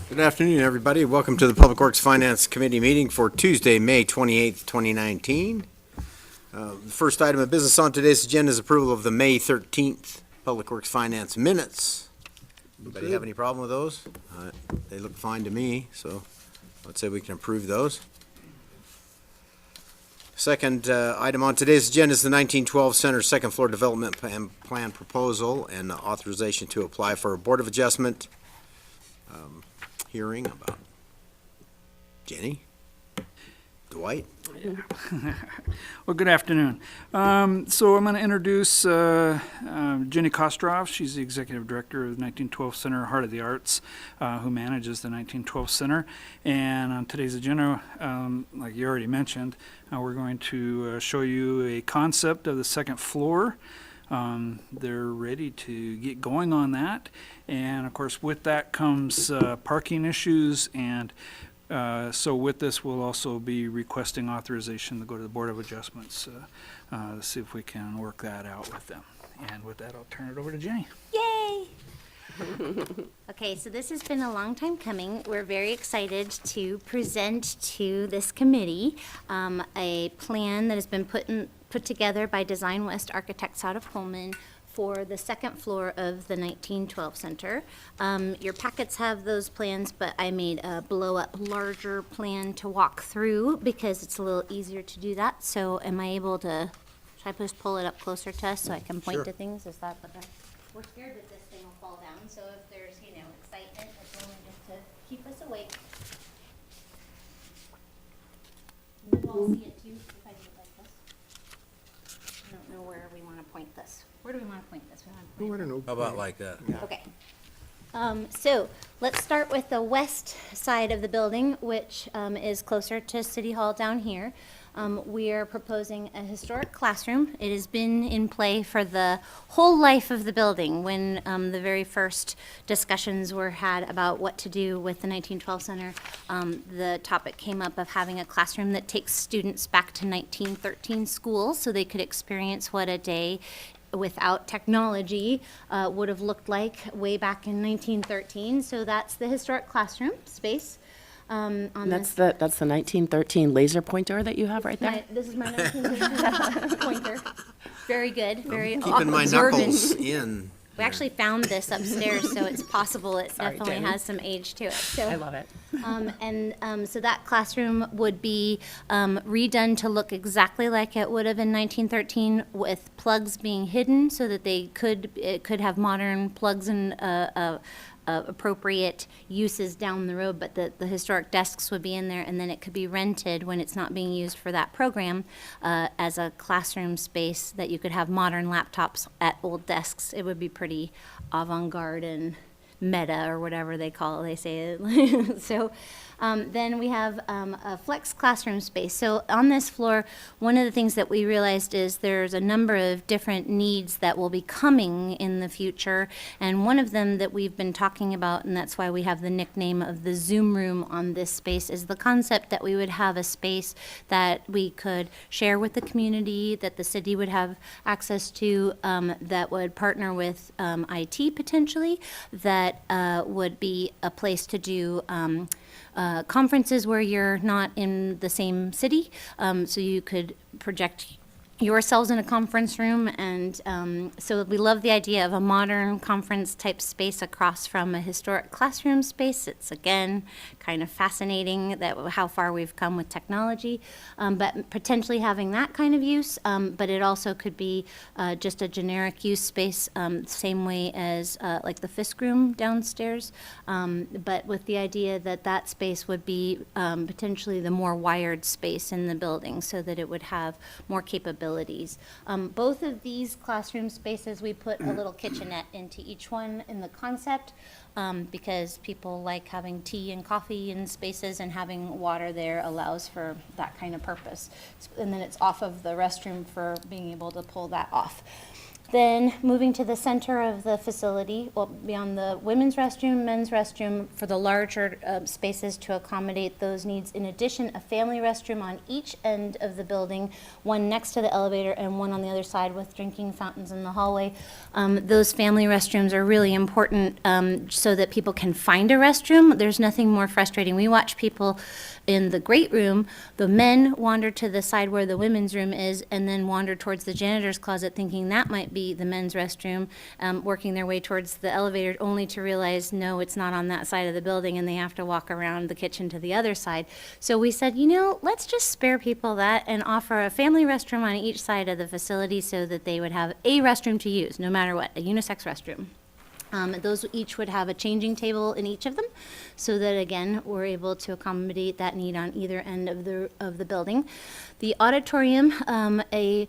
Good afternoon, everybody. Welcome to the Public Works Finance Committee meeting for Tuesday, May 28th, 2019. The first item of business on today's agenda is approval of the May 13th Public Works Finance minutes. Anybody have any problem with those? They look fine to me, so let's say we can approve those. Second item on today's agenda is the 1912 Center Second Floor Development Plan Proposal and authorization to apply for a Board of Adjustment hearing about Jenny, Dwight. Well, good afternoon. So I'm going to introduce Jenny Kostroff. She's the Executive Director of the 1912 Center Heart of the Arts, who manages the 1912 Center. And on today's agenda, like you already mentioned, we're going to show you a concept of the second floor. They're ready to get going on that. And of course, with that comes parking issues. And so with this, we'll also be requesting authorization to go to the Board of Adjustments to see if we can work that out with them. And with that, I'll turn it over to Jenny. Yay! Okay, so this has been a long time coming. We're very excited to present to this committee a plan that has been put together by Design West Architects out of Pullman for the second floor of the 1912 Center. Your packets have those plans, but I made a blow-up larger plan to walk through because it's a little easier to do that. So am I able to, should I just pull it up closer to us so I can point Sure. to things? Is that better? We're scared that this thing will fall down, so if there's, excitement, it's only just to keep us awake. You all see it too, if I do it like this. I don't know where we want to point this. Where do we want to point this? We want to point How about like that? Okay. So let's start with the west side of the building, which is closer to City Hall down here. We are proposing a historic classroom. It has been in play for the whole life of the building. When the very first discussions were had about what to do with the 1912 Center, the topic came up of having a classroom that takes students back to 1913 school so they could experience what a day without technology would have looked like way back in 1913. So that's the historic classroom space. On That's this, the 1913 laser pointer that you have right there? this is my 1913 pointer. Very good, very Keeping my observant. knuckles in. We actually found this upstairs, so it's possible it Sorry, definitely Jenny. has some age to it. So. I love it. So that classroom would be redone to look exactly like it would have in 1913, with plugs being hidden so that it could have modern plugs and appropriate uses down the road, but the historic desks would be in there, and then it could be rented when it's not being used for that program as a classroom space that you could have modern laptops at old desks. It would be pretty avant-garde and meta, or whatever they say it. So then we have a flex classroom space. So on this floor, one of the things that we realized is there's a number of different needs that will be coming in the future, and one of them that we've been talking about, and that's why we have the nickname of the Zoom room on this space, is the concept that we would have a space that we could share with the community, that the city would have access to, that would partner with IT potentially, that would be a place to do conferences where you're not in the same city, so you could project yourselves in a conference room. And so we love the idea of a modern conference type space across from a historic classroom space. It's, again, kind of fascinating that how far we've come with technology, but potentially having that kind of use, but it also could be just a generic use space, same way as like the Fisk room downstairs, but with the idea that that space would be potentially the more wired space in the building, so that it would have more capabilities. Both of these classroom spaces, we put a little kitchenette into each one in the concept, because people like having tea and coffee in spaces, and having water there allows for that kind of purpose. And then it's off of the restroom for being able to pull that off. Then moving to the center of the facility, well, beyond the women's restroom, men's restroom, for the larger spaces to accommodate those needs. In addition, a family restroom on each end of the building, one next to the elevator and one on the other side with drinking fountains in the hallway. Those family restrooms are really important so that people can find a restroom. There's nothing more frustrating. We watch people in the great room, the men wander to the side where the women's room is and then wander towards the janitor's closet thinking that might be the men's restroom, working their way towards the elevator only to realize, no, it's not on that side of the building and they have to walk around the kitchen to the other side. So we said, let's just spare people that and offer a family restroom on each side of the facility so that they would have a restroom to use, no matter what, a unisex restroom. Those each would have a changing table in each of them, so that again we're able to accommodate that need on either end of the building. The auditorium, a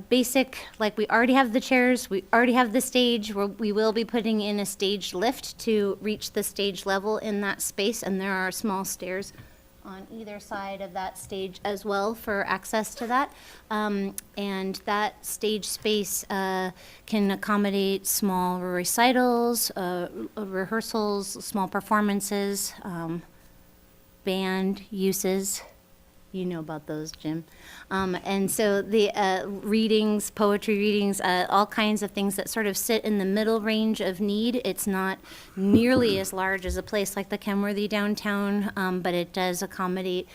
basic, like we already have the chairs, we already have the stage. We will be putting in a stage lift to reach the stage level in that space, and there are small stairs on either side of that stage as well for access to that. And that stage space can accommodate small recitals, rehearsals, small performances, band uses. You know about those, Jim. And so the readings, poetry readings, all kinds of things that sort of sit in the middle range of need. It's not nearly as large as a place like the Kenworthy downtown, but it does accommodate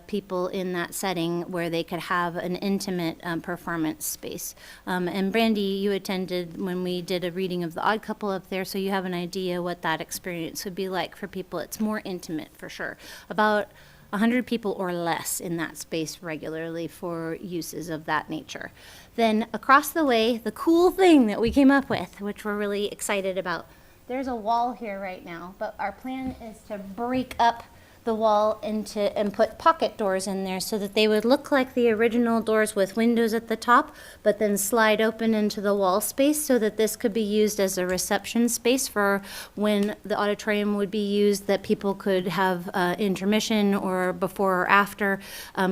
people in that setting where they could have an intimate performance space. And Brandy, you attended when we did a reading of The Odd Couple up there, so you have an idea what that experience would be like for people. It's more intimate for sure. About 100 people or less in that space regularly for uses of that nature. Then across the way, the cool thing that we came up with, which we're really excited about, there's a wall here right now, but our plan is to break up the wall and put pocket doors in there so that they would look like the original doors with windows at the top, but then slide open into the wall space so that this could be used as a reception space for when the auditorium would be used, that people could have intermission or before or after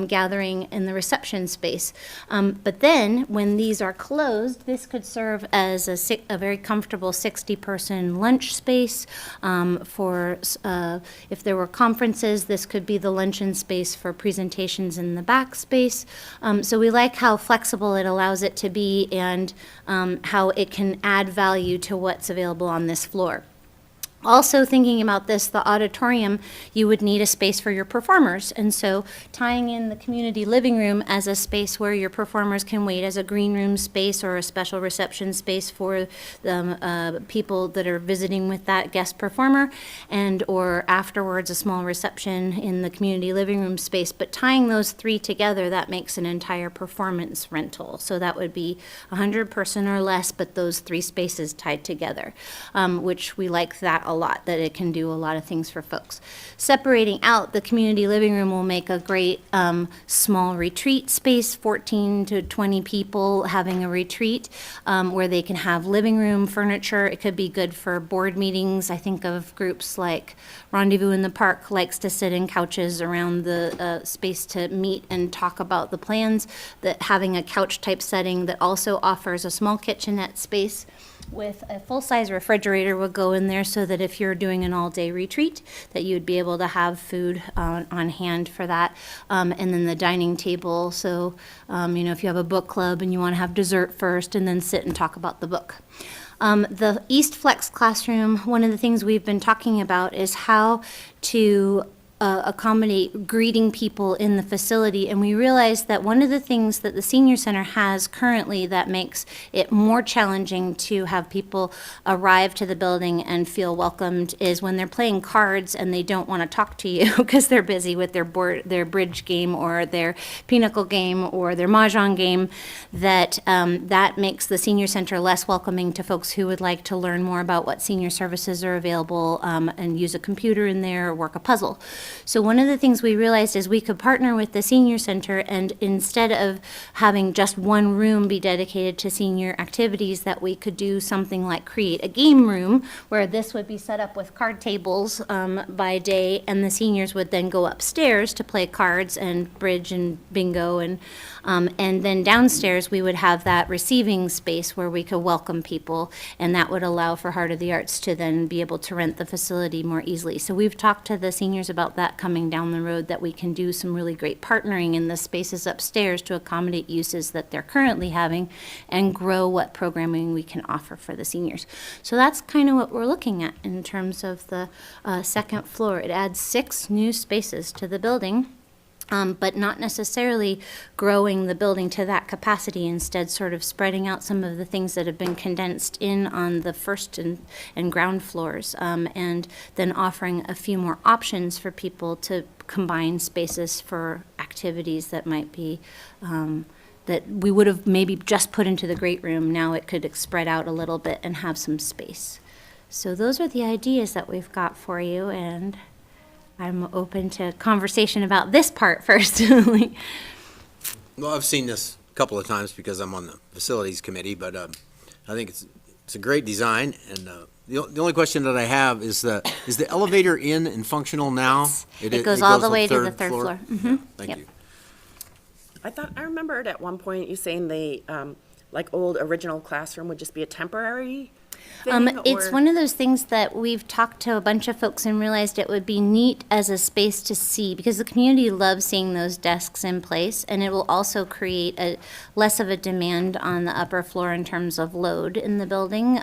gathering in the reception space. But then when these are closed, this could serve as a very comfortable 60-person lunch space for if there were conferences. This could be the luncheon space for presentations in the back space. So we like how flexible it allows it to be and how it can add value to what's available on this floor. Also thinking about this, the auditorium, you would need a space for your performers. And so tying in the community living room as a space where your performers can wait as a green room space or a special reception space for the people that are visiting with that guest performer, and or afterwards a small reception in the community living room space. But tying those three together, that makes an entire performance rental. So that would be 100 person or less, but those three spaces tied together, which we like that a lot, that it can do a lot of things for folks. Separating out the community living room will make a great small retreat space, 14 to 20 people having a retreat where they can have living room furniture. It could be good for board meetings. I think of groups like Rendezvous in the Park likes to sit in couches around the space to meet and talk about the plans, that having a couch type setting that also offers a small kitchenette space with a full-size refrigerator would go in there so that if you're doing an all-day retreat, that you'd be able to have food on hand for that. And then the dining table, so if you have a book club and you want to have dessert first and then sit and talk about the book. The East Flex classroom, one of the things we've been talking about is how to accommodate greeting people in the facility, and we realized that one of the things that the senior center has currently that makes it more challenging to have people arrive to the building and feel welcomed is when they're playing cards and they don't want to talk to you because they're busy with their bridge game or their pinochle game or their mahjong game, that makes the senior center less welcoming to folks who would like to learn more about what senior services are available and use a computer in there or work a puzzle. So one of the things we realized is we could partner with the senior center, and instead of having just one room be dedicated to senior activities, that we could do something like create a game room where this would be set up with card tables by day, and the seniors would then go upstairs to play cards and bridge and bingo, and then downstairs we would have that receiving space where we could welcome people, and that would allow for Heart of the Arts to then be able to rent the facility more easily. So we've talked to the seniors about that coming down the road, that we can do some really great partnering in the spaces upstairs to accommodate uses that they're currently having and grow what programming we can offer for the seniors. So that's kind of what we're looking at in terms of the second floor. It adds 6 new spaces to the building. But not necessarily growing the building to that capacity, instead sort of spreading out some of the things that have been condensed in on the first and ground floors, and then offering a few more options for people to combine spaces for activities that might be that we would have maybe just put into the great room. Now it could spread out a little bit and have some space. So those are the ideas that we've got for you, and I'm open to conversation about this part first. Well, I've seen this a couple of times because I'm on the facilities committee, but I think it's a great design. And the only question that I have is the elevator in and functional now? It goes all the way to the third third floor. Yeah, thank Yep. you. I remembered at one point you saying the, like, old original classroom would just be a temporary thing, It's or- one of those things that we've talked to a bunch of folks and realized it would be neat as a space to see, because the community loves seeing those desks in place, and it will also create less of a demand on the upper floor in terms of load in the building.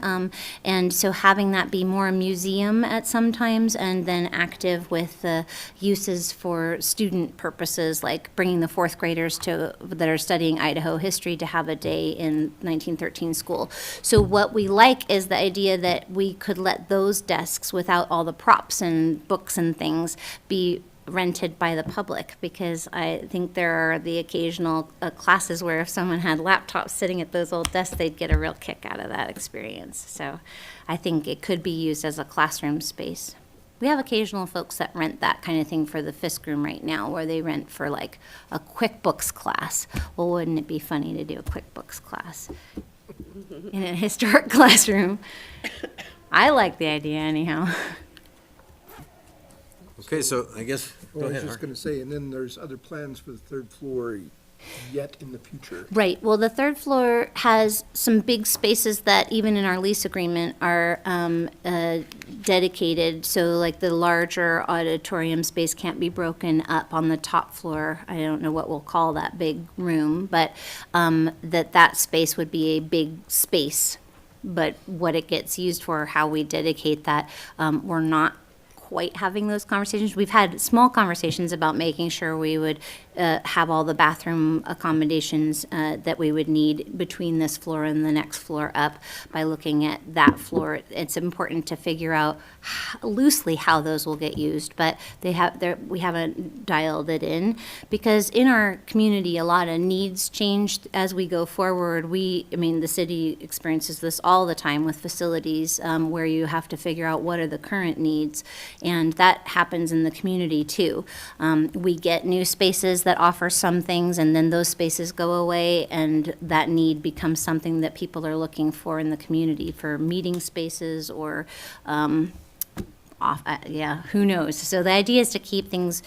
And so having that be more a museum at some times, and then active with the uses for student purposes, like bringing the 4th graders that are studying Idaho history to have a day in 1913 school. So what we like is the idea that we could let those desks, without all the props and books and things, be rented by the public, because I think there are the occasional classes where if someone had laptops sitting at those old desks, they'd get a real kick out of that experience. So I think it could be used as a classroom space. We have occasional folks that rent that kind of thing for the Fisk room right now, where they rent for like a QuickBooks class. Well, wouldn't it be funny to do a QuickBooks class in a historic classroom? I like the idea anyhow. Okay, so I guess, go Well, I was ahead, just Art. going to say, and then there's other plans for the 3rd floor yet in the future. Right, well, the 3rd floor has some big spaces that even in our lease agreement are dedicated, so like the larger auditorium space can't be broken up on the top floor. I don't know what we'll call that big room, but that space would be a big space. But what it gets used for, how we dedicate that, we're not quite having those conversations. We've had small conversations about making sure we would have all the bathroom accommodations that we would need between this floor and the next floor up by looking at that floor. It's important to figure out loosely how those will get used, but we haven't dialed it in, because in our community a lot of needs change as we go forward. The city experiences this all the time with facilities, where you have to figure out what are the current needs, and that happens in the community too. We get new spaces that offer some things, and then those spaces go away, and that need becomes something that people are looking for in the community for meeting spaces or who knows. So the idea is to keep things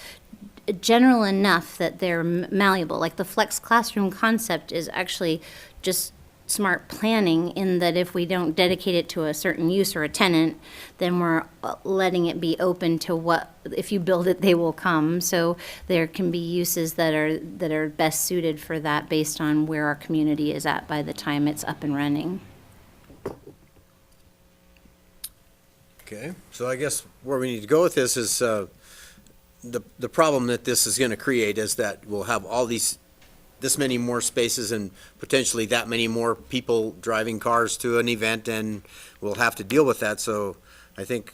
general enough that they're malleable. Like the flex classroom concept is actually just smart planning, in that if we don't dedicate it to a certain use or a tenant, then we're letting it be open to what, if you build it, they will come. So there can be uses that are best suited for that based on where our community is at by the time it's up and running. Okay, so I guess where we need to go with this is, the problem that this is gonna create is that we'll have all this many more spaces and potentially that many more people driving cars to an event, and we'll have to deal with that. So I think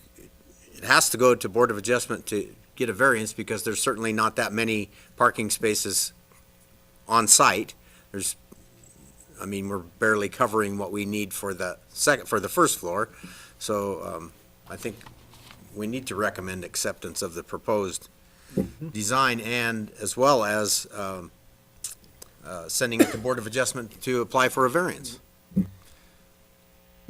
it has to go to Board of Adjustment to get a variance, because there's certainly not that many parking spaces on site. We're barely covering what we need for the first floor. So I think we need to recommend acceptance of the proposed design and as well as sending it to Board of Adjustment to apply for a variance.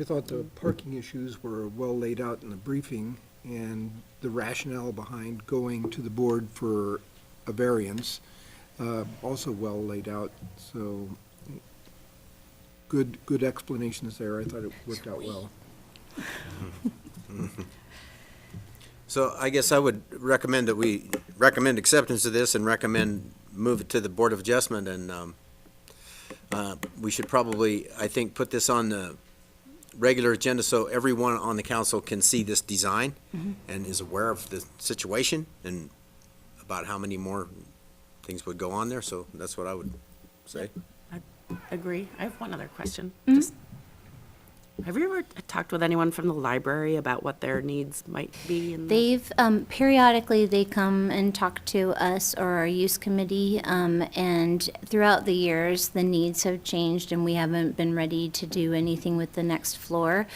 I thought the parking issues were well laid out in the briefing, and the rationale behind going to the board for a variance, also well laid out, so good explanations there. I thought it worked out well. So I guess I would recommend that we recommend acceptance of this and recommend move it to the Board of Adjustment, and we should probably, I think, put this on the regular agenda so everyone on the council can see this design and is aware of the situation and about how many more things would go on there, so that's what I would say. I agree. I have one other question. Just, have you ever talked with anyone from the library about what their needs might be? They've, periodically, they come and talk to us or our use committee, and throughout the years, the needs have changed and we haven't been ready to do anything with the next floor.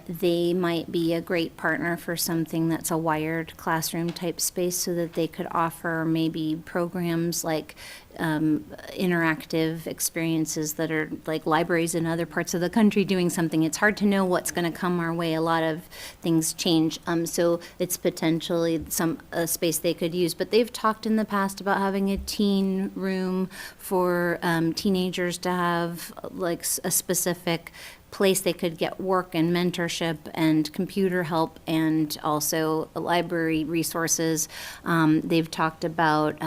They might be a great partner for something that's a wired classroom type space so that they could offer maybe programs like interactive experiences that are like libraries in other parts of the country doing something. It's hard to know what's going to come our way. A lot of things change. So it's potentially a space they could use. But they've talked in the past about having a teen room for teenagers to have like a specific place they could get work and mentorship and computer help and also library resources. They've talked about,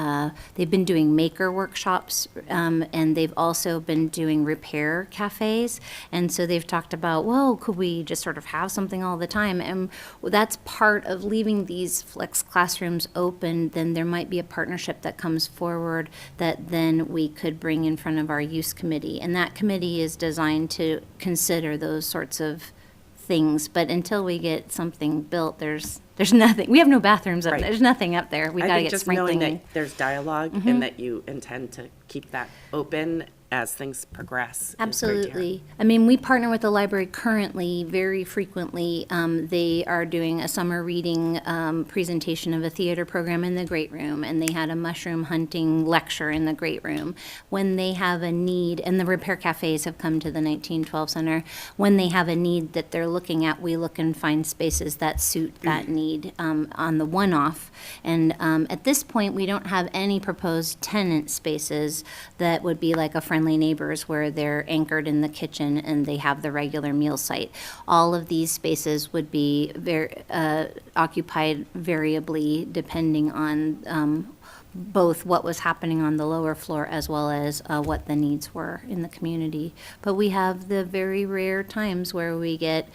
they've been doing maker workshops, and they've also been doing repair cafes. And so they've talked about, well, could we just sort of have something all the time? And that's part of leaving these flex classrooms open. Then there might be a partnership that comes forward that then we could bring in front of our use committee. And that committee is designed to consider those sorts of things, but until we get something built, there's nothing. We have no bathrooms up there. There's nothing up there. We I got to think get just knowing sprinkling. that there's dialogue and that you intend to keep that open as things progress. is great to hear. Absolutely. I mean, we partner with the library currently very frequently. They are doing a summer reading presentation of a theater program in the Great Room, and they had a mushroom hunting lecture in the Great Room. When they have a need, and the repair cafes have come to the 1912 Center, when they have a need that they're looking at, we look and find spaces that suit that need on the one-off. And at this point, we don't have any proposed tenant spaces that would be like a friendly neighbors where they're anchored in the kitchen and they have the regular meal site. All of these spaces would be occupied variably depending on both what was happening on the lower floor as well as what the needs were in the community. But we have the very rare times where we get,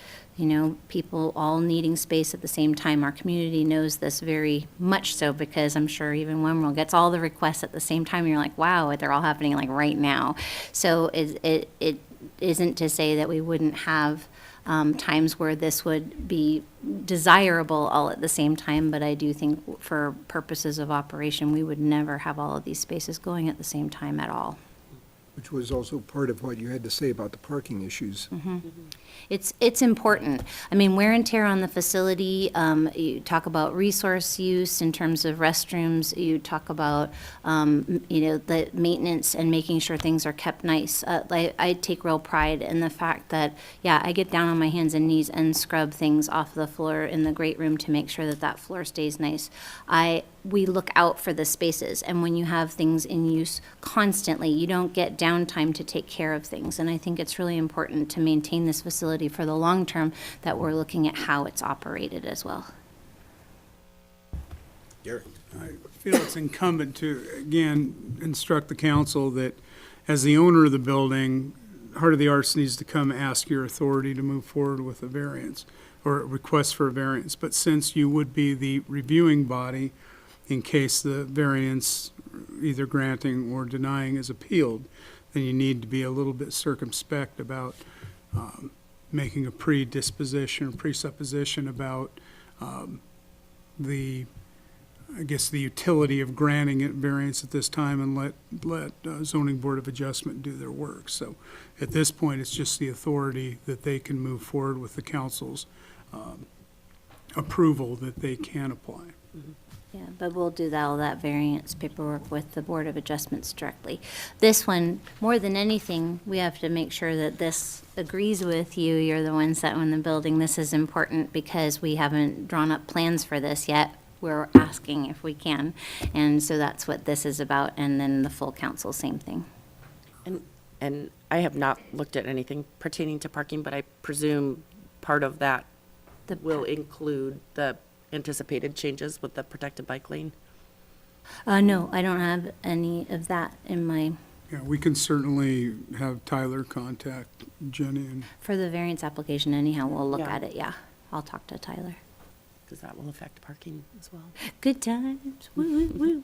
people all needing space at the same time. Our community knows this very much so because I'm sure even Wimrell gets all the requests at the same time. You're like, wow, they're all happening like right now. So it isn't to say that we wouldn't have times where this would be desirable all at the same time, but I do think for purposes of operation, we would never have all of these spaces going at the same time at all. Which was also part of what you had to say about the parking issues. It's important. I mean, wear and tear on the facility, you talk about resource use in terms of restrooms, you talk about, the maintenance and making sure things are kept nice. I take real pride in the fact that, I get down on my hands and knees and scrub things off the floor in the Great Room to make sure that that floor stays nice. We look out for the spaces, and when you have things in use constantly, you don't get downtime to take care of things. And I think it's really important to maintain this facility for the long term, that we're looking at how it's operated as well. Gary? I feel it's incumbent to, again, instruct the council that as the owner of the building, Heart of the Arts needs to come ask your authority to move forward with a variance or a request for a variance. But since you would be the reviewing body in case the variance, either granting or denying, is appealed, then you need to be a little bit circumspect about making a presupposition about the utility of granting it variance at this time, and let zoning board of adjustment do their work. So at this point, it's just the authority that they can move forward with the council's approval that they can apply. Yeah, but we'll do all that variance paperwork with the Board of Adjustments directly. This one, more than anything, we have to make sure that this agrees with you. You're the ones that own the building. This is important because we haven't drawn up plans for this yet. We're asking if we can. And so that's what this is about. And then the full council, same thing. And I have not looked at anything pertaining to parking, but I presume part of that will include the anticipated changes with the protected bike lane? No, I don't have any of that in my, Yeah, we can certainly have Tyler contact Jenny and for the variance application anyhow, we'll look Yeah. at it, yeah. I'll talk to Tyler. Because that will affect parking as well. Good times, woo, woo, woo.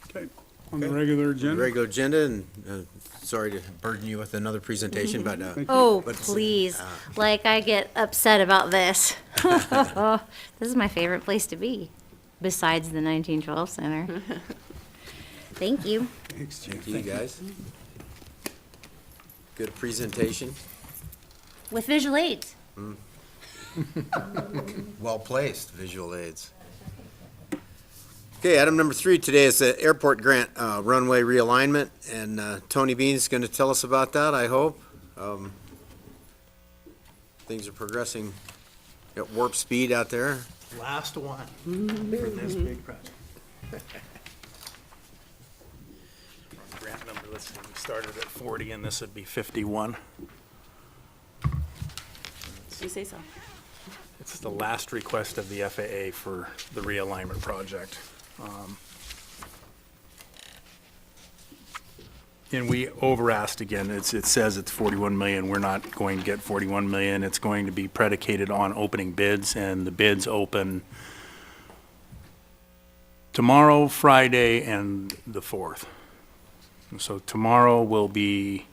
okay, on the regular agenda. Regular agenda, and sorry to burden you with another presentation, but Oh, But- please, like I get upset about this. This is my favorite place to be, besides the 1912 Center. Thank you. Thanks, Jim. thank you guys. Good presentation, With visual aids. well-placed visual aids. Okay, item number 3 today is the airport grant runway realignment, and Tony Bean's going to tell us about that, I hope. Things are progressing at warp speed out there. Last one for this big project. Grant number, let's see, we started at 40 and this would be 51. You say so. It's the last request of the FAA for the realignment project. And we over-asked again. It says it's 41 million. We're not going to get 41 million. It's going to be predicated on opening bids, and the bids open tomorrow, Friday, and the 4th. So tomorrow will be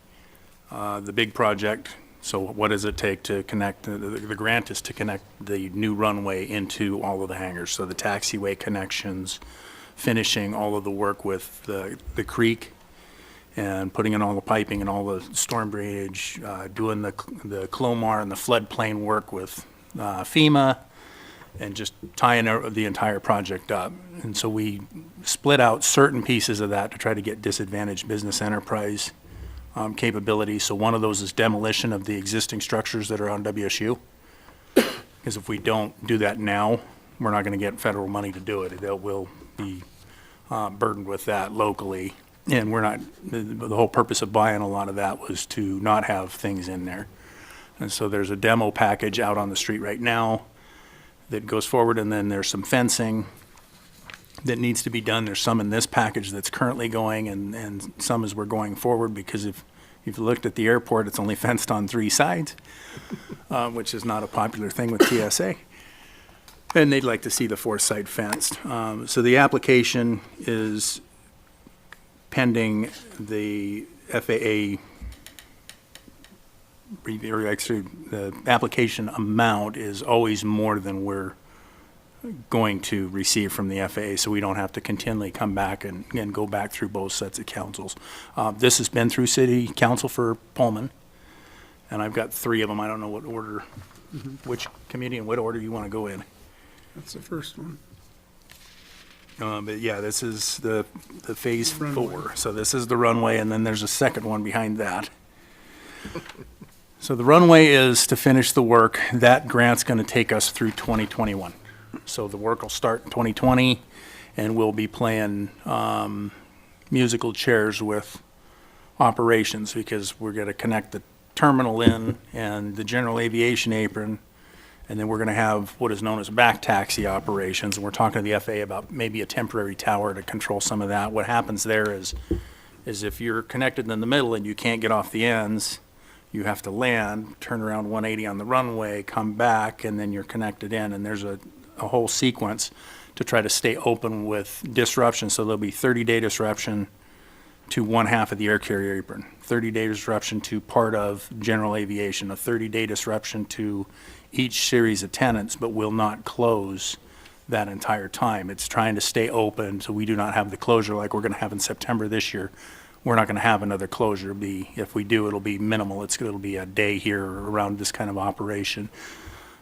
the big project. So what does it take to connect, the grant is to connect the new runway into all of the hangars. So the taxiway connections, finishing all of the work with the creek, and putting in all the piping and all the storm drainage, doing the Clomar and the floodplain work with FEMA, and just tying the entire project up. And so we split out certain pieces of that to try to get disadvantaged business enterprise capabilities. So one of those is demolition of the existing structures that are on WSU. Because if we don't do that now, we're not going to get federal money to do it. We'll be burdened with that locally. And we're not, the whole purpose of buying a lot of that was to not have things in there. And so there's a demo package out on the street right now that goes forward, and then there's some fencing that needs to be done. There's some in this package that's currently going, and some as we're going forward, because if you've looked at the airport, it's only fenced on 3 sides, which is not a popular thing with TSA. And they'd like to see the 4th side fenced. So the application is pending the FAA review, or actually the application amount is always more than we're going to receive from the FAA, so we don't have to continually come back and go back through both sets of councils. This has been through city council for Pullman, and I've got 3 of them. I don't know what order, which committee and what order you want to go in. That's the first one. But yeah, this is the phase Runway. 4. So this is the runway, and then there's a second one behind that. So the runway is to finish the work. That grant's going to take us through 2021. So the work will start in 2020, and we'll be playing musical chairs with operations, because we're going to connect the terminal in and the general aviation apron. And then we're going to have what is known as back taxi operations. And we're talking to the FAA about maybe a temporary tower to control some of that. What happens there is if you're connected in the middle and you can't get off the ends, you have to land, turn around 180 on the runway, come back, and then you're connected in. And there's a whole sequence to try to stay open with disruption. So there'll be 30-day disruption to one half of the air carrier apron, 30-day disruption to part of general aviation, a 30-day disruption to each series of tenants, but will not close that entire time. It's trying to stay open, so we do not have the closure like we're going to have in September this year. We're not going to have another closure. If we do, it'll be minimal. It'll be a day here around this kind of operation.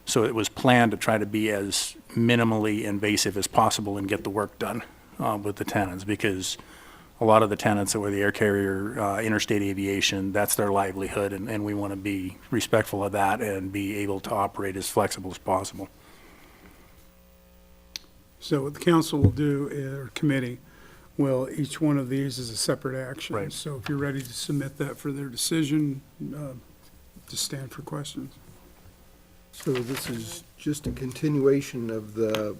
So it was planned to try to be as minimally invasive as possible and get the work done with the tenants, because a lot of the tenants that were the air carrier, interstate aviation, that's their livelihood, and we want to be respectful of that and be able to operate as flexible as possible. So what the council will do, or committee, will, each one of these is a separate action. Right. So if you're ready to submit that for their decision, just stand for questions. So this is just a continuation of the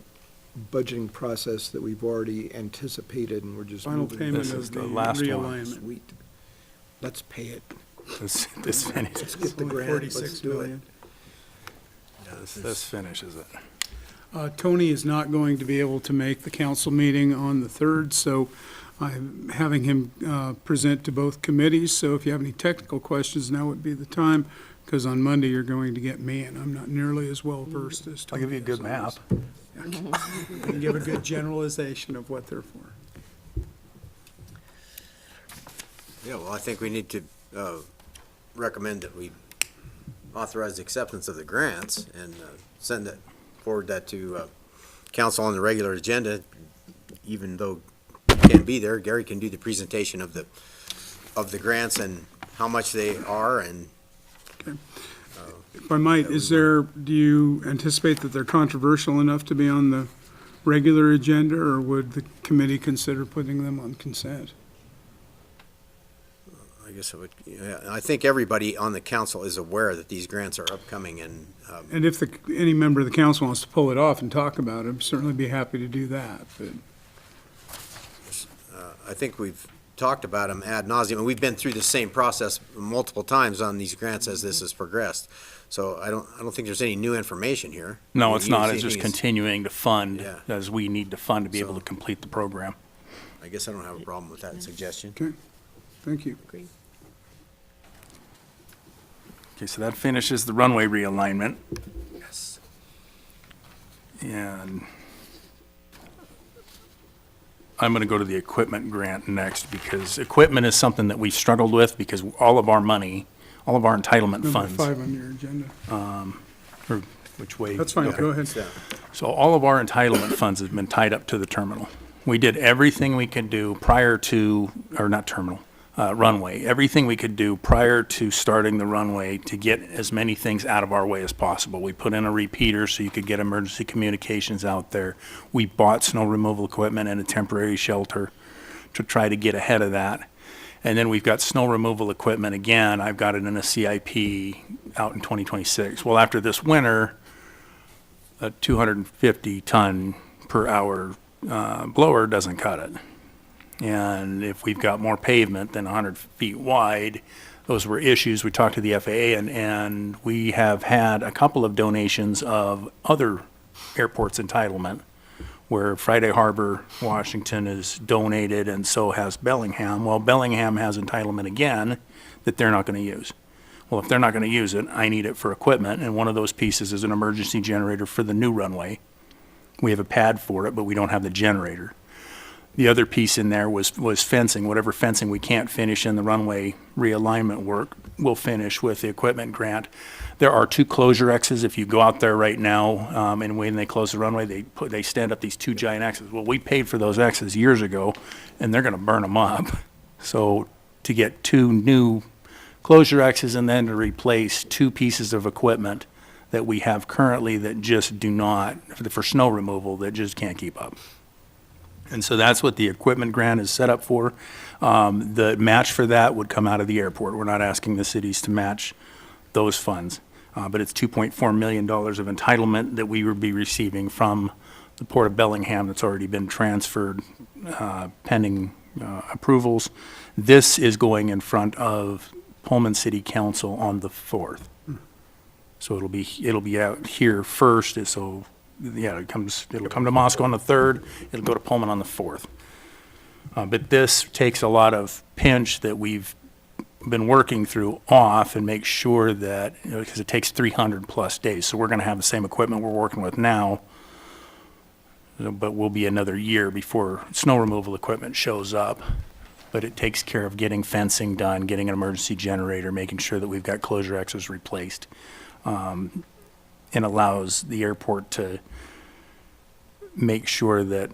budgeting process that we've already anticipated, and we're just Final moving. payment This of is the the last one. realignment. Sweet. Let's pay it. This finishes, Let's get the Only grant, let's 46 do it. million. this finishes it. Tony is not going to be able to make the council meeting on the 3rd, so I'm having him present to both committees. So if you have any technical questions, now would be the time, because on Monday you're going to get me, and I'm not nearly as well versed as I'll Tony. give you a good is. map. And give a good generalization of what they're for. Yeah, well, I think we need to recommend that we authorize the acceptance of the grants and forward that to council on the regular agenda. Even though he can't be there, Gary can do the presentation of the grants and how much they are, and If I might, do you anticipate that they're controversial enough to be on the regular agenda, or would the committee consider putting them on consent? I guess I would, yeah, I think everybody on the council is aware that these grants are upcoming, and And if any member of the council wants to pull it off and talk about it, I'd certainly be happy to do that, but. I think we've talked about them ad nauseum, and we've been through the same process multiple times on these grants as this has progressed. So I don't think there's any new information here. No, it's not. It's Anything just is- continuing to fund Yeah. as we need to fund to be able So- to complete the program. I guess I don't have a problem with that suggestion. Okay, thank you. Okay, so that finishes the runway realignment. Yes. And I'm going to go to the equipment grant next, because equipment is something that we've struggled with, because all of our money, all of our entitlement Number funds. 5 on your agenda. Or which way? That's fine, Okay. go ahead. Yeah. So all of our entitlement funds have been tied up to the terminal. We did everything we could do prior to, or not terminal, runway, everything we could do prior to starting the runway to get as many things out of our way as possible. We put in a repeater so you could get emergency communications out there. We bought snow removal equipment and a temporary shelter to try to get ahead of that. And then we've got snow removal equipment again. I've got it in a CIP out in 2026. Well, after this winter, a 250 ton per hour blower doesn't cut it. And if we've got more pavement than 100 feet wide, those were issues. We talked to the FAA, and we have had a couple of donations of other airports' entitlement, where Friday Harbor, Washington is donated, and so has Bellingham. Well, Bellingham has entitlement again that they're not going to use. Well, if they're not going to use it, I need it for equipment, and one of those pieces is an emergency generator for the new runway. We have a pad for it, but we don't have the generator. The other piece in there was fencing. Whatever fencing we can't finish in the runway realignment work, we'll finish with the equipment grant. There are 2 closure X's. If you go out there right now, and when they close the runway, they stand up these 2 giant X's. Well, we paid for those X's years ago, and they're going to burn them up. So to get 2 new closure X's and then to replace 2 pieces of equipment that we have currently that just do not, for snow removal, that just can't keep up. And so that's what the equipment grant is set up for. The match for that would come out of the airport. We're not asking the cities to match those funds. But it's $2.4 million of entitlement that we would be receiving from the Port of Bellingham that's already been transferred pending approvals. This is going in front of Pullman City Council on the 4th. So it'll be out here first, so yeah, it'll come to Moscow on the 3rd, it'll go to Pullman on the 4th. But this takes a lot of pinch that we've been working through off and make sure that, because it takes 300+ days, so we're going to have the same equipment we're working with now, but we'll be another year before snow removal equipment shows up. But it takes care of getting fencing done, getting an emergency generator, making sure that we've got closure X's replaced. and allows the airport to make sure that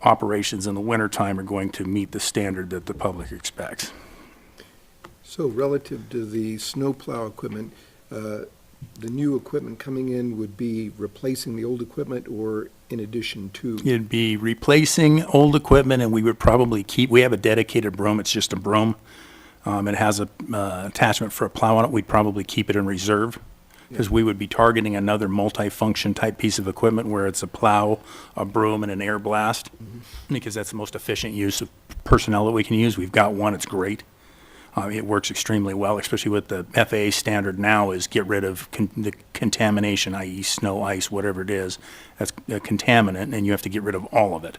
operations in the wintertime are going to meet the standard that the public expects. So relative to the snowplow equipment, the new equipment coming in would be replacing the old equipment or in addition to? It'd be replacing old equipment, and we would probably we have a dedicated broom, it's just a broom. It has a attachment for a plow on it, we'd probably keep it in reserve, because we would be targeting another multi-function type piece of equipment where it's a plow, a broom, and an air blast, because that's the most efficient use of personnel that we can use. We've got one, it's great. It works extremely well, especially with the FAA standard now is get rid of the contamination, i.e. snow, ice, whatever it is. That's a contaminant, and you have to get rid of all of it.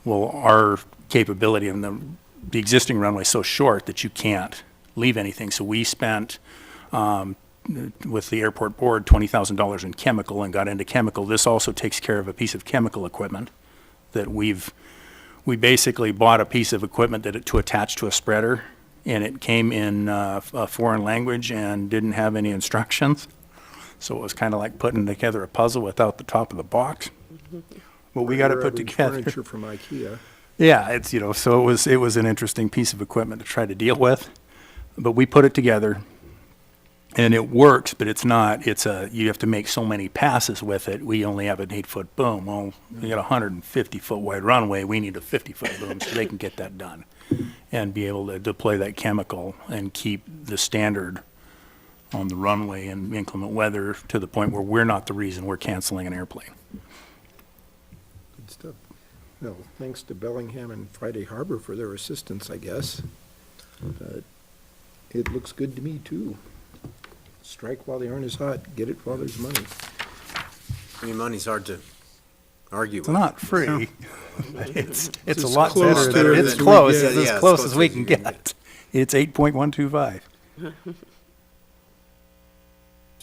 Well, our capability in the existing runway is so short that you can't leave anything. So we spent, with the airport board, $20,000 in chemical and got into chemical. This also takes care of a piece of chemical equipment that we basically bought a piece of equipment to attach to a spreader, and it came in a foreign language and didn't have any instructions. So it was kind of like putting together a puzzle without the top of the box. But we got it put together. Furniture from IKEA. Yeah, it's, so it was an interesting piece of equipment to try to deal with. But we put it together, and it works, but you have to make so many passes with it. We only have an 8-foot boom. Well, we got a 150-foot wide runway. We need a 50-foot boom so they can get that done and be able to deploy that chemical and keep the standard on the runway in inclement weather to the point where we're not the reason we're canceling an airplane. Good stuff. Well, thanks to Bellingham and Friday Harbor for their assistance, I guess. It looks good to me, too. Strike while the iron is hot, get it while there's money. I mean, money's hard to argue It's with. not free. It's a as lot close better. to it It's as we close. get. It's Yeah, as it's close close as we as can you can get. It's 8.125. Which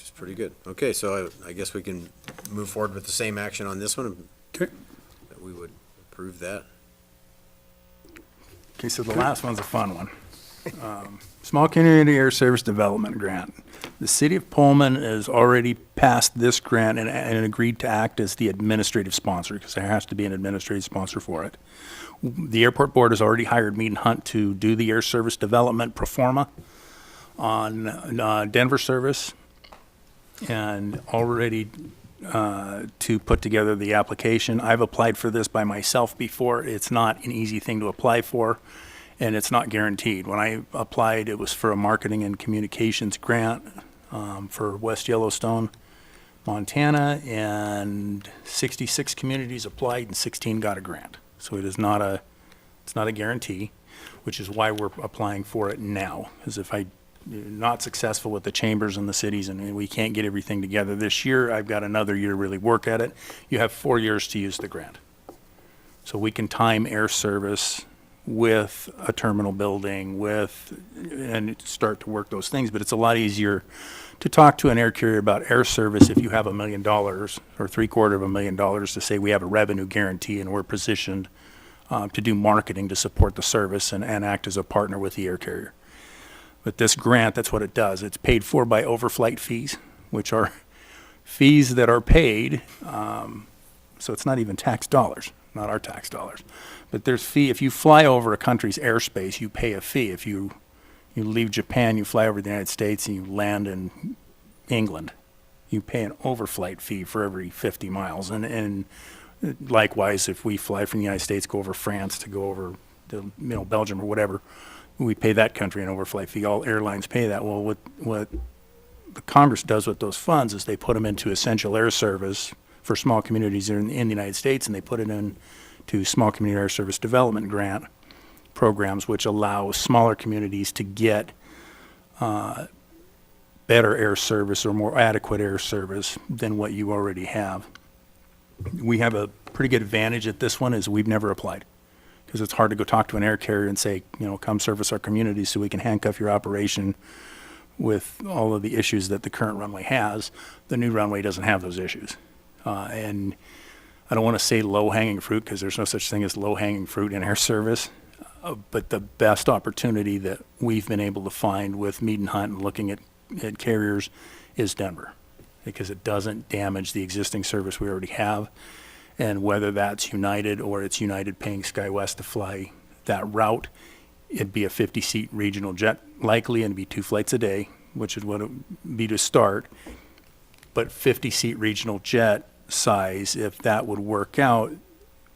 is pretty good. Okay, so I guess we can move forward with the same action on this one. Okay. That we would approve that. Okay, so the last one's a fun one. Small Community Air Service Development Grant. The city of Pullman has already passed this grant and agreed to act as the administrative sponsor, because there has to be an administrative sponsor for it. The airport board has already hired Mead and Hunt to do the air service development pro forma on Denver service, and already to put together the application. I've applied for this by myself before. It's not an easy thing to apply for, and it's not guaranteed. When I applied, it was for a marketing and communications grant for West Yellowstone, Montana, and 66 communities applied and 16 got a grant. So it's not a guarantee, which is why we're applying for it now. Because if I'm not successful with the chambers and the cities and we can't get everything together this year, I've got another year to really work at it. You have 4 years to use the grant. So we can time air service with a terminal building, and start to work those things. But it's a lot easier to talk to an air carrier about air service if you have $1 million or $750,000 to say we have a revenue guarantee and we're positioned to do marketing to support the service and act as a partner with the air carrier. But this grant, that's what it does. It's paid for by overflight fees, which are fees that are paid, so it's not even tax dollars, not our tax dollars. But there's fee, if you fly over a country's airspace, you pay a fee. If you leave Japan, you fly over the United States, and you land in England, you pay an overflight fee for every 50 miles. And likewise, if we fly from the United States, go over France to go over to, Belgium or whatever, we pay that country an overflight fee. All airlines pay that. Well, what the Congress does with those funds is they put them into essential air service for small communities in the United States, and they put it into small community air service development grant programs, which allow smaller communities to get better air service or more adequate air service than what you already have. We have a pretty good advantage at this one is we've never applied, because it's hard to go talk to an air carrier and say, come service our community so we can handcuff your operation with all of the issues that the current runway has. The new runway doesn't have those issues. And I don't want to say low-hanging fruit, because there's no such thing as low-hanging fruit in air service, but the best opportunity that we've been able to find with Mead and Hunt and looking at carriers is Denver. because it doesn't damage the existing service we already have. And whether that's United or it's United paying SkyWest to fly that route, it'd be a 50-seat regional jet likely, and it'd be 2 flights a day, which is what it would be to start. But 50-seat regional jet size, if that would work out,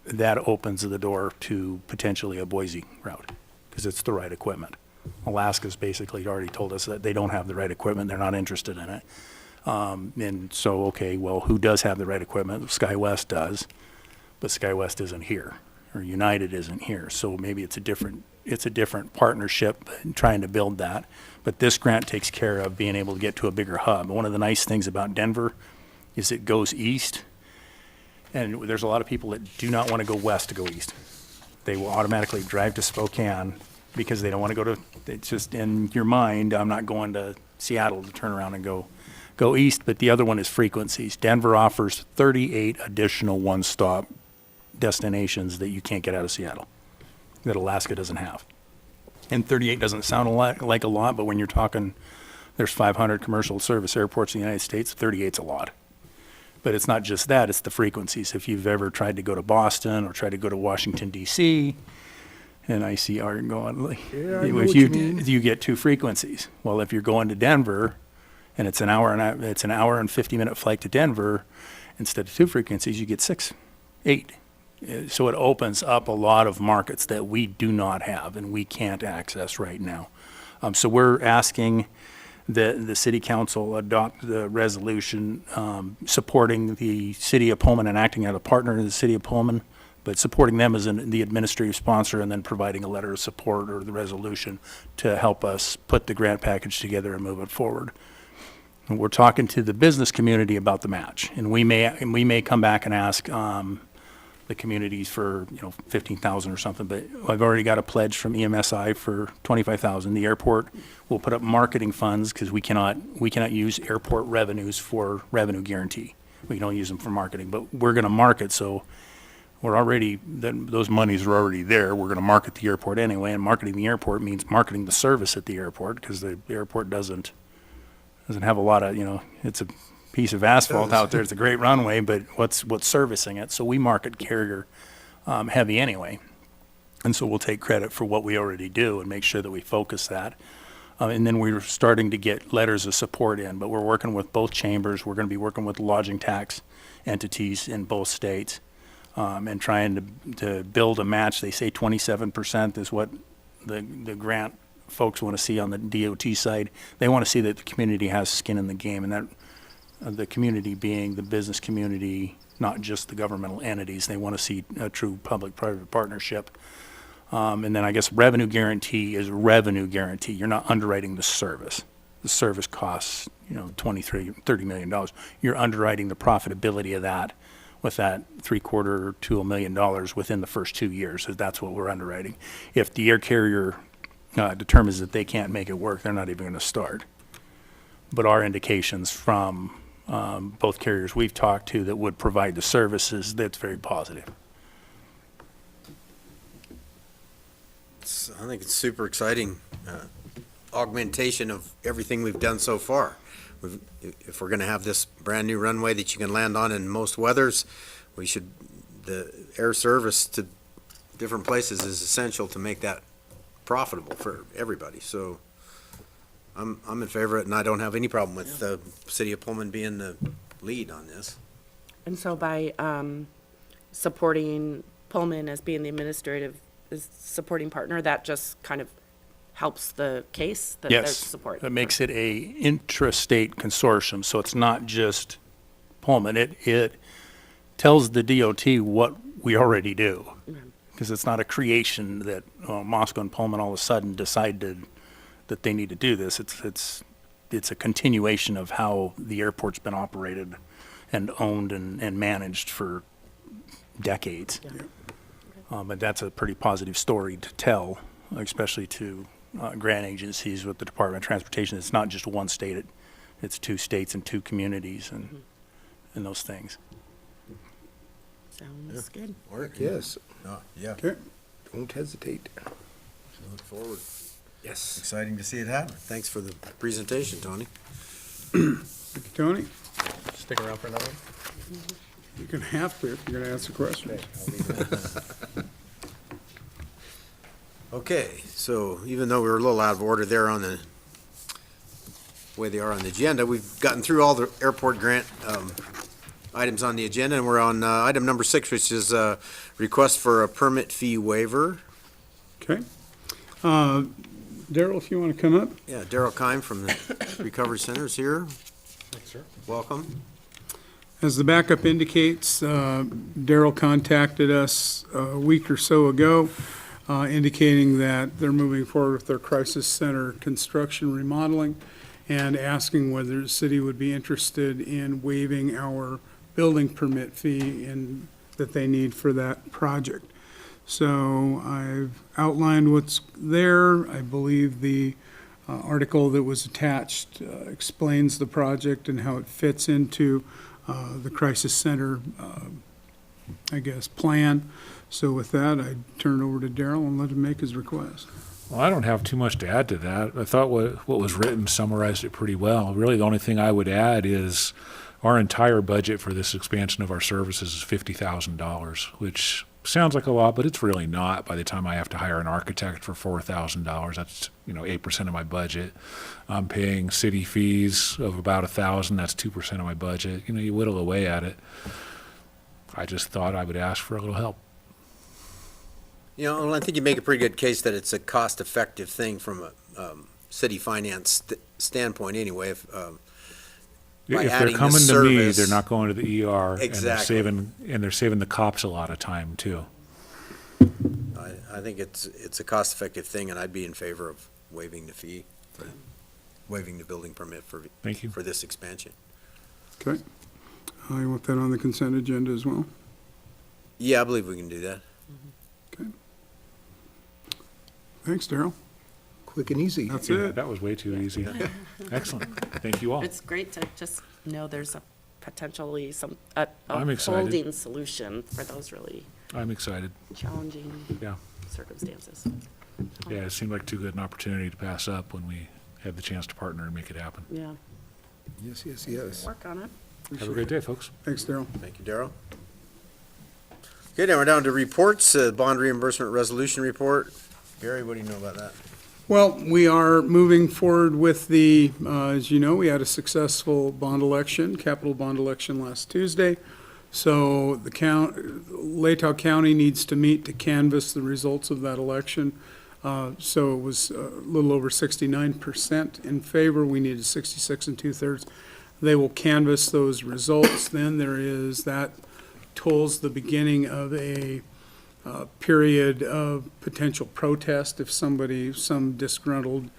that opens the door to potentially a Boise route, because it's the right equipment. Alaska's basically already told us that they don't have the right equipment, they're not interested in it. And so, okay, well, who does have the right equipment? SkyWest does, but SkyWest isn't here, or United isn't here. So maybe it's a different partnership trying to build that. But this grant takes care of being able to get to a bigger hub. One of the nice things about Denver is it goes east, and there's a lot of people that do not want to go west to go east. They will automatically drive to Spokane because they don't want to go to, it's just in your mind, I'm not going to Seattle to turn around and go east. But the other one is frequencies. Denver offers 38 additional one-stop destinations that you can't get out of Seattle, that Alaska doesn't have. And 38 doesn't sound like a lot, but when you're talking, there's 500 commercial service airports in the United States, 38's a lot. But it's not just that, it's the frequencies. If you've ever tried to go to Boston or tried to go to Washington, D.C., and I see Art going, Yeah, I know what you mean. you get 2 frequencies. Well, if you're going to Denver, and it's an hour and 50-minute flight to Denver, instead of 2 frequencies, you get 6, 8. So it opens up a lot of markets that we do not have and we can't access right now. So we're asking that the city council adopt the resolution supporting the city of Pullman and acting as a partner in the city of Pullman, but supporting them as the administrative sponsor, and then providing a letter of support or the resolution to help us put the grant package together and move it forward. And we're talking to the business community about the match, and we may come back and ask the communities for, $15,000 or something, but I've already got a pledge from EMSI for $25,000. The airport will put up marketing funds, because we cannot use airport revenues for revenue guarantee. We can only use them for marketing, but we're going to market, so those monies are already there. We're going to market the airport anyway, and marketing the airport means marketing the service at the airport, because the airport doesn't have a lot of, it's a piece of asphalt out there. It's a great runway, but what's servicing it? So we market carrier heavy anyway. And so we'll take credit for what we already do and make sure that we focus that. And then we're starting to get letters of support in, but we're working with both chambers. We're going to be working with lodging tax entities in both states and trying to build a match. They say 27% is what the grant folks want to see on the DOT side. They want to see that the community has skin in the game, and that the community being the business community, not just the governmental entities. They want to see a true public-private partnership. And then I guess revenue guarantee is revenue guarantee. You're not underwriting the service. The service costs, $30 million. You're underwriting the profitability of that with that $750,000 to $1 million within the first 2 years. So that's what we're underwriting. If the air carrier determines that they can't make it work, they're not even going to start. But our indications from both carriers we've talked to that would provide the services, that's very positive. I think it's super exciting augmentation of everything we've done so far. If we're going to have this brand-new runway that you can land on in most weathers, the air service to different places is essential to make that profitable for everybody. So I'm in favor of it, and I don't have any problem with the city of Pullman being the lead on this. And so by supporting Pullman as being the supporting partner, that just kind of helps the case that there's support. It makes it a intrastate consortium, so it's not just Pullman. It tells the DOT what we already do, because it's not a creation that Moscow and Pullman all of a sudden decided that they need to do this. It's a continuation of how the airport's been operated and owned and managed for decades. But that's a pretty positive story to tell, especially to grant agencies with the Department of Transportation. It's not just one state, it's 2 states and 2 communities and those things. Sounds good. Yes, Yeah, Okay. don't hesitate. look forward. Yes. Exciting to see it happen. Thanks for the presentation, Tony. Thank you, Tony. Stick around for another one? You're going to have to if you're going to ask a question. Okay, so even though we were a little out of order there on the way they are on the agenda, we've gotten through all the airport grant items on the agenda, and we're on item number 6, which is request for a permit fee waiver. Okay. Daryl, if you want to come up. Yeah, Daryl Kime from the Recovery Center is here. Thanks, sir. Welcome. As the backup indicates, Daryl contacted us a week or so ago, indicating that they're moving forward with their crisis center construction remodeling and asking whether the city would be interested in waiving our building permit fee that they need for that project. So I've outlined what's there. I believe the article that was attached explains the project and how it fits into the crisis center, plan. So with that, I turn it over to Daryl and let him make his request. Well, I don't have too much to add to that. I thought what was written summarized it pretty well. Really, the only thing I would add is our entire budget for this expansion of our services is $50,000, which sounds like a lot, but it's really not. By the time I have to hire an architect for $4,000, that's 8% of my budget. I'm paying city fees of about $1,000. That's 2% of my budget. You whittle away at it. I just thought I would ask for a little help. And I think you make a pretty good case that it's a cost-effective thing from a city finance standpoint anyway. If by If adding they're coming this to me, service- they're not going to the ER. Exactly. And they're saving the cops a lot of time too. I think it's a cost-effective thing, and I'd be in favor of waiving the fee, waiving the building permit Thank you. for this expansion. Okay. I want that on the consent agenda as well. Yeah, I believe we can do that. Thanks, Daryl. Quick and easy. That's Yeah, it. that was way too easy. Excellent. Thank you all. It's great to just know there's a potentially a I'm excited. holding solution for those really I'm excited. challenging Yeah. circumstances. Yeah, it seemed like too good an opportunity to pass up when we had the chance to partner and make it happen. Yeah, Yes, yes, yes. work on it. Have a great day, folks. Thanks, Daryl. Thank you, Darrell. Okay, now we're down to reports, bond reimbursement resolution report. Gary, what do you know about that? Well, we are moving forward with the, as you know, we had a successful bond election, capital bond election last Tuesday. So the Latah County needs to meet to canvass the results of that election. So it was a little over 69% in favor. We needed 66 2/3. They will canvass those results. Then that tolls the beginning of a period of potential protest. If some disgruntled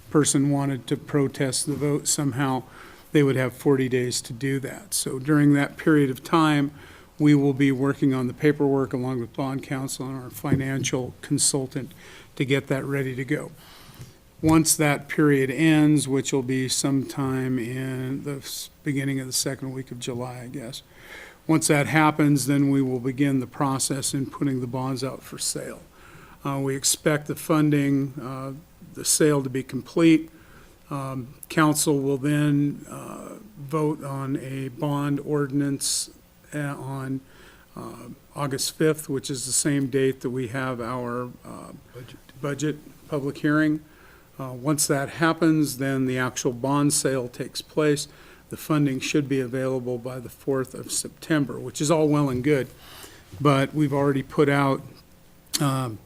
person wanted to protest the vote somehow, they would have 40 days to do that. So during that period of time, we will be working on the paperwork along with bond counsel and our financial consultant to get that ready to go. Once that period ends, which will be sometime in the beginning of the second week of July, I guess. Once that happens, then we will begin the process in putting the bonds out for sale. We expect the funding, the sale to be complete. Council will then vote on a bond ordinance on August 5th, which is the same date that we have our budget public hearing. Once that happens, then the actual bond sale takes place. The funding should be available by the 4th of September, which is all well and good. But we've already put out the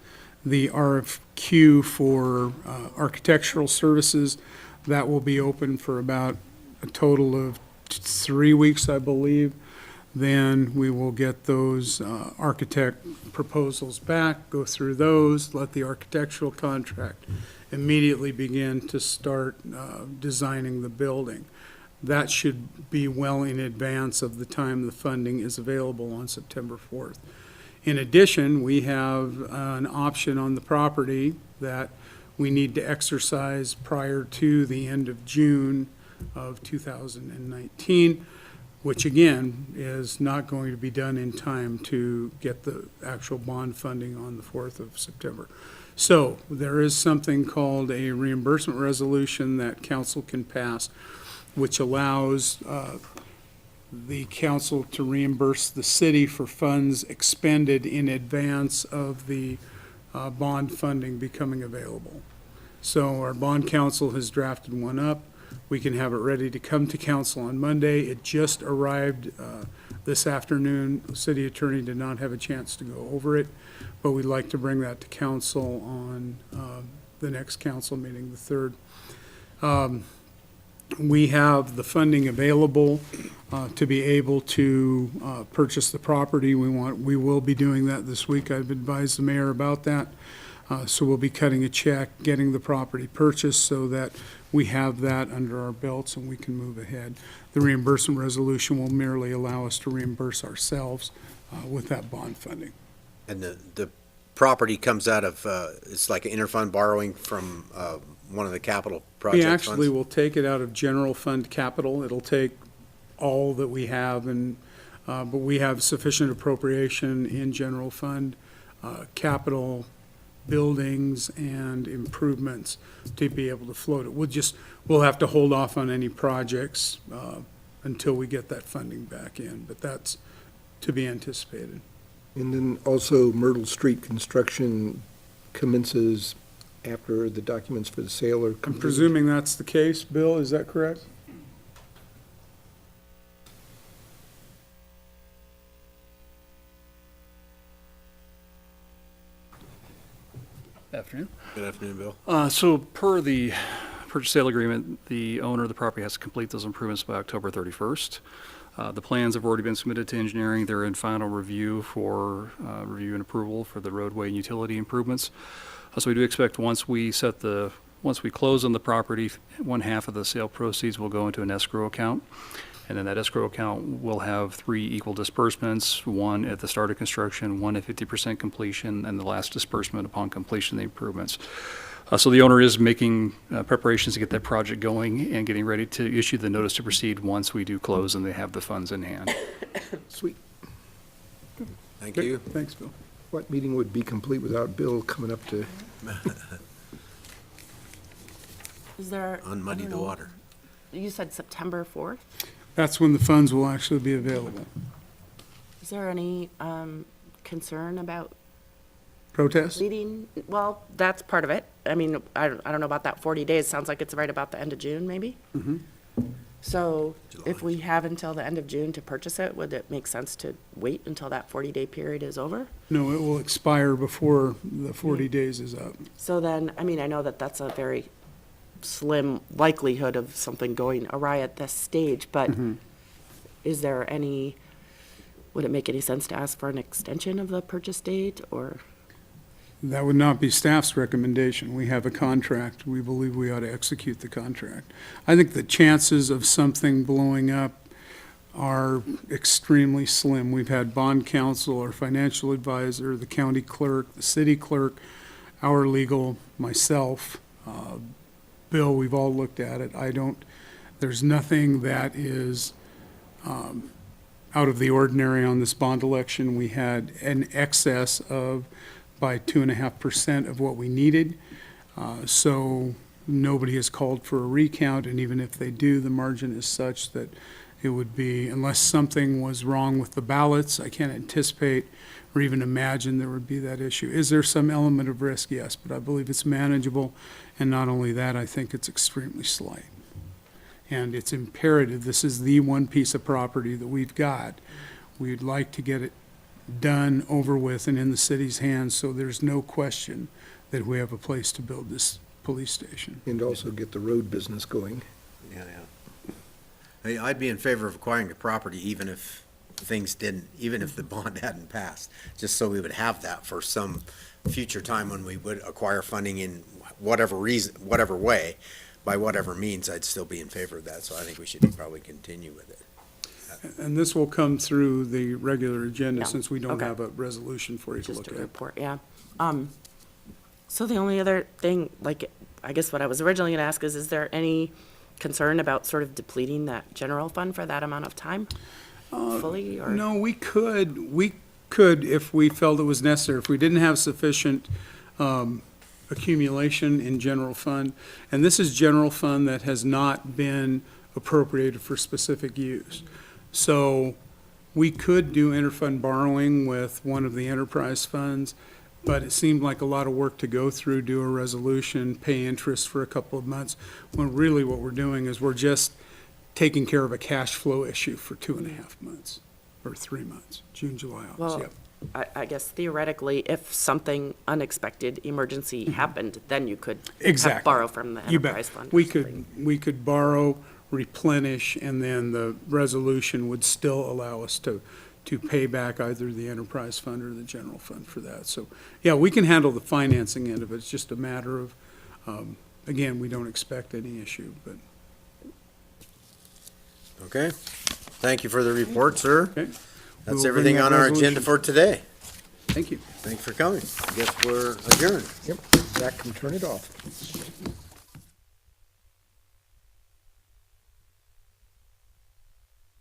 RFQ for architectural services. That will be open for about a total of 3 weeks, I believe. Then we will get those architect proposals back, go through those, let the architectural contract immediately begin to start designing the building. That should be well in advance of the time the funding is available on September 4th. In addition, we have an option on the property that we need to exercise prior to the end of June of 2019, which again is not going to be done in time to get the actual bond funding on the 4th of September. So there is something called a reimbursement resolution that council can pass, which allows the council to reimburse the city for funds expended in advance of the bond funding becoming available. So our bond council has drafted one up. We can have it ready to come to council on Monday. It just arrived this afternoon. The city attorney did not have a chance to go over it, but we'd like to bring that to council on the next council meeting, the 3rd. We have the funding available to be able to purchase the property. We will be doing that this week. I've advised the mayor about that. So we'll be cutting a check, getting the property purchased so that we have that under our belts and we can move ahead. The reimbursement resolution will merely allow us to reimburse ourselves with that bond funding. And the property comes out of, it's like an interfund borrowing from one of the capital project We funds? actually will take it out of general fund capital. It'll take all that we have, and but we have sufficient appropriation in general fund capital, buildings and improvements to be able to float it. We'll have to hold off on any projects until we get that funding back in, but that's to be anticipated. And then also Myrtle Street construction commences after the documents for the sale are I'm completed. presuming that's the case. Bill, is that correct? Afternoon. Good afternoon, Bill. So per the purchase sale agreement, the owner of the property has to complete those improvements by October 31st. The plans have already been submitted to engineering. They're in final review for review and approval for the roadway and utility improvements. So we do expect once we close on the property, one half of the sale proceeds will go into an escrow account. And then that escrow account will have 3 equal disbursements, one at the start of construction, one at 50% completion, and the last disbursement upon completion of the improvements. So the owner is making preparations to get that project going and getting ready to issue the notice to proceed once we do close and they have the funds in hand. Sweet. Thank you. Thanks, Bill. What meeting would be complete without Bill coming up to, Is there? I Unmuddy don't the know. water. You said September 4th? That's when the funds will actually be available. Is there any concern about Protest? leading? Well, that's part of it. I mean, I don't know about that 40 days. Sounds like it's right about the end of June, maybe? So if we have until the end of June to purchase it, would it make sense to wait until that 40-day period is over? No, it will expire before the 40 days is up. So then, I mean, I know that that's a very slim likelihood of something going awry at this stage, but is there any, would it make any sense to ask for an extension of the purchase date, or? That would not be staff's recommendation. We have a contract. We believe we ought to execute the contract. I think the chances of something blowing up are extremely slim. We've had bond counsel, our financial advisor, the county clerk, the city clerk, our legal, myself, Bill, we've all looked at it. There's nothing that is out of the ordinary on this bond election. We had an excess of by 2.5% of what we needed. So nobody has called for a recount, and even if they do, the margin is such that it would be, unless something was wrong with the ballots, I can't anticipate or even imagine there would be that issue. Is there some element of risk? Yes, but I believe it's manageable. And not only that, I think it's extremely slight. And it's imperative, this is the one piece of property that we've got. We'd like to get it done, over with, and in the city's hands, so there's no question that we have a place to build this police station. and also get the road business going. Yeah. Hey, I'd be in favor of acquiring the property even if even if the bond hadn't passed, just so we would have that for some future time when we would acquire funding in whatever way, by whatever means, I'd still be in favor of that, so I think we should probably continue with it. And this will come through the regular agenda, Yeah, since we don't okay. have a resolution for you to Just look a at. report, yeah. So the only other thing, like, I guess what I was originally gonna ask is there any concern about sort of depleting that general fund for that amount of time? Fully, or? No, we could, if we felt it was necessary, if we didn't have sufficient accumulation in general fund. And this is general fund that has not been appropriated for specific use. So we could do interfund borrowing with one of the enterprise funds, but it seemed like a lot of work to go through, do a resolution, pay interest for a couple of months, when really what we're doing is we're just taking care of a cash flow issue for 2.5 months, or 3 months, June, July, August, Well, yep. I guess theoretically, if something unexpected emergency happened, then you could Exactly. borrow from the You bet. enterprise fund. We could borrow, replenish, and then the resolution would still allow us to pay back either the enterprise fund or the general fund for that. So, yeah, we can handle the financing end of it. It's just a matter of, again, we don't expect any issue, but, Okay. Thank you for the report, sir. okay. That's We'll everything bring that on our agenda resolution. for today. Thank you. Thanks for coming. I guess we're adjourned. Yep, Zach can turn it off.